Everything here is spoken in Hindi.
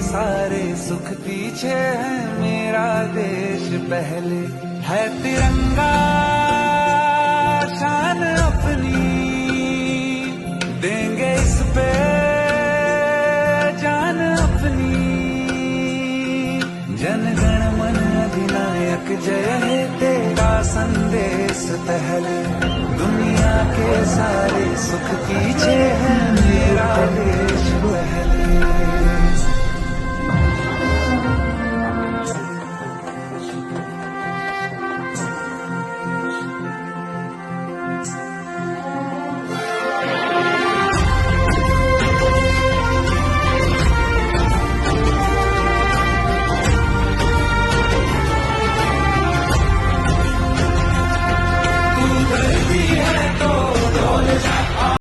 सारे सुख पीछे है, मेरा देश पहले है तिरंगा शान अपनी, देंगे इस पे जान अपनी। जनगण मन अधिनायक जय हे तेरा संदेश पहले, दुनिया के सारे सुख पीछे है, मेरा देश पहले।